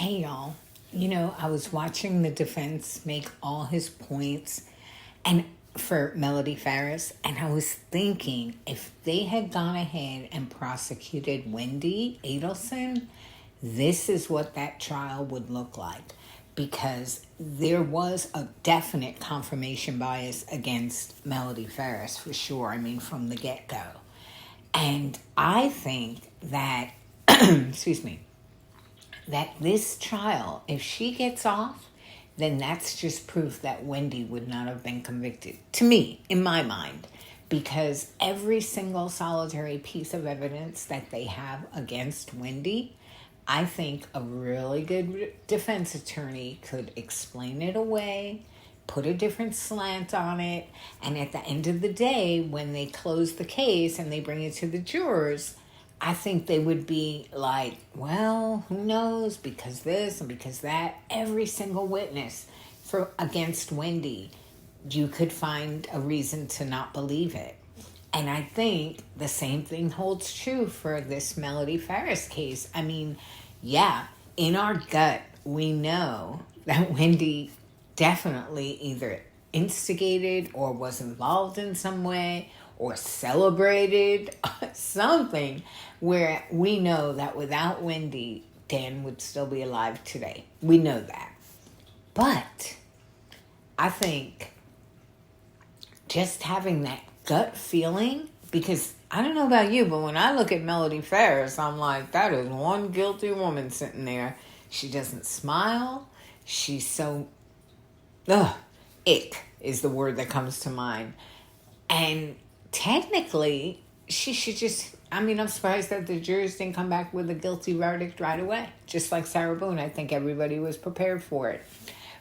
Hey y'all, I was watching the defense make all his points and for Melody Farris, and I was thinking if they had gone ahead and prosecuted Wendi Adelson, this is what that trial would look like, because there was a definite confirmation bias against Melody Farris for sure. I mean, from the get-go. And I think that, excuse me, that this trial, if she gets off, then that's just proof that Wendi would not have been convicted. To me, in my mind. Because every single solitary piece of evidence that they have against Wendi, I think a really good defense attorney could explain it away, put a different slant on it, and at the end of the day, when they close the case and they bring it to the jurors, I think they would be like, well, who knows, because this and because that. Every single witness for against Wendi, you could find a reason to not believe it. And I think the same thing holds true for this Melody Farris case. I mean, yeah, in our gut, we know that Wendi definitely either instigated or was involved in some way or celebrated something where we know that without Wendi, Dan would still be alive today. We know that. But I think just having that gut feeling, because I don't know about you, but when I look at Melody Farris, I'm like, that is one guilty woman sitting there. She doesn't smile. She's so, ick is the word that comes to mind. And technically, she should just, I'm surprised that the jurors didn't come back with a guilty verdict right away. Just like Sarah Boone, I think everybody was prepared for it.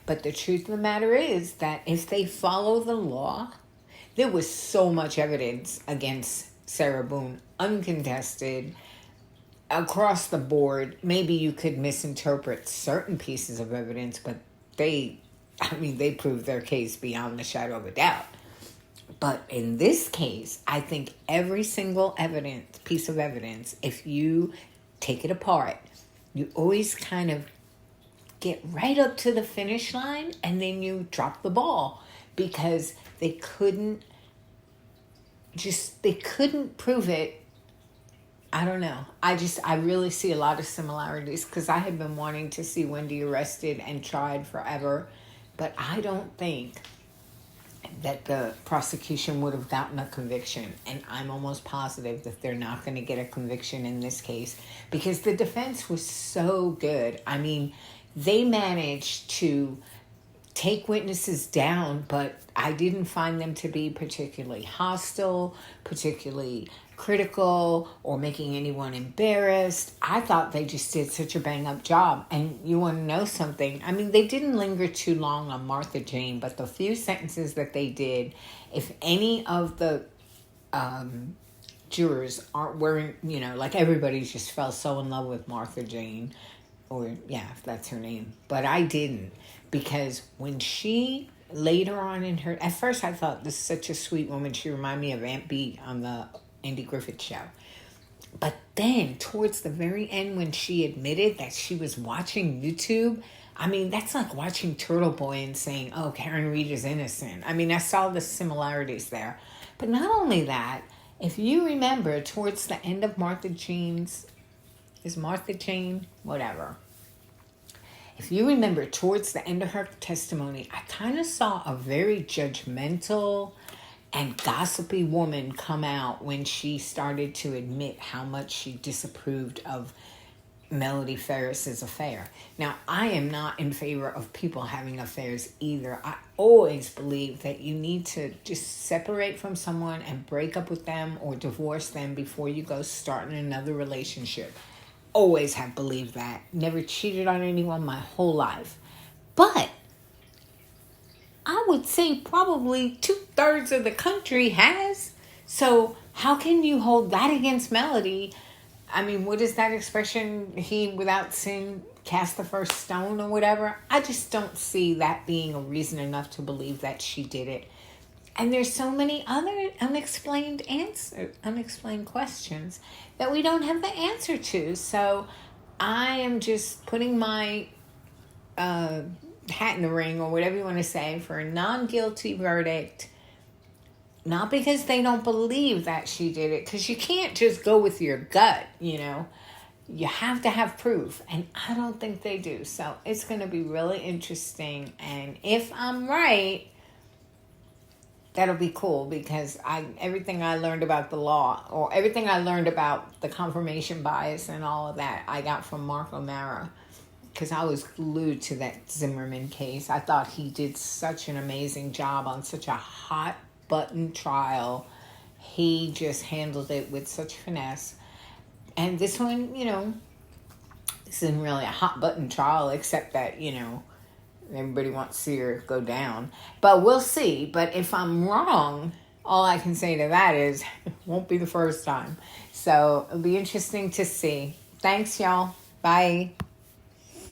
But the truth of the matter is that if they follow the law, there was so much evidence against Sarah Boone, uncontested, across the board. Maybe you could misinterpret certain pieces of evidence, but they proved their case beyond the shadow of a doubt. But in this case, I think every single piece of evidence, if you take it apart, you always kind of get right up to the finish line and then you drop the ball because they couldn't prove it. I don't know. I really see a lot of similarities because I had been wanting to see Wendi arrested and tried forever, but I don't think that the prosecution would have gotten a conviction. And I'm almost positive that they're not going to get a conviction in this case because the defense was so good. I mean, they managed to take witnesses down, but I didn't find them to be particularly hostile, particularly critical, or making anyone embarrassed. I thought they just did such a bang-up job. And you want to know something? I mean, they didn't linger too long on Martha Jane, but the few sentences that they did, if any of the jurors weren't, like everybody just fell so in love with Martha Jane, or yeah, if that's her name. But I didn't, because when she later on at first I thought, this is such a sweet woman. She reminded me of Aunt Bee on the Andy Griffith Show. But then towards the very end, when she admitted that she was watching YouTube, that's like watching Turtle Boy and saying, oh, Karen Reed is innocent. I saw the similarities there. But not only that, if you remember towards the end of Martha Jane's, is Martha Jane? Whatever. If you remember towards the end of her testimony, I kind of saw a very judgmental and gossipy woman come out when she started to admit how much she disapproved of Melody Farris's affair. Now, I am not in favor of people having affairs either. I always believe that you need to just separate from someone and break up with them or divorce them before you go starting another relationship. Always have believed that. Never cheated on anyone my whole life. But I would say probably 2/3 of the country has. So how can you hold that against Melody? What is that expression? He without sin cast the first stone or whatever. I just don't see that being a reason enough to believe that she did it. And there's so many other unexplained questions that we don't have the answer to. So I am just putting my hat in the ring, or whatever you want to say, for a non-guilty verdict. Not because they don't believe that she did it, because you can't just go with your gut, you know. You have to have proof, and I don't think they do. So it's going to be really interesting, and if I'm right, that'll be cool, because everything I learned about the law, or everything I learned about the confirmation bias and all of that, I got from Mark O'Mara, because I was glued to that Zimmerman case. I thought he did such an amazing job on such a hot button trial. He just handled it with such finesse. And this one, you know, this isn't really a hot button trial, except that, you know, everybody wants to see her go down. But we'll see. But if I'm wrong, all I can say to that is it won't be the first time. So it'll be interesting to see. Thanks, y'all. Bye.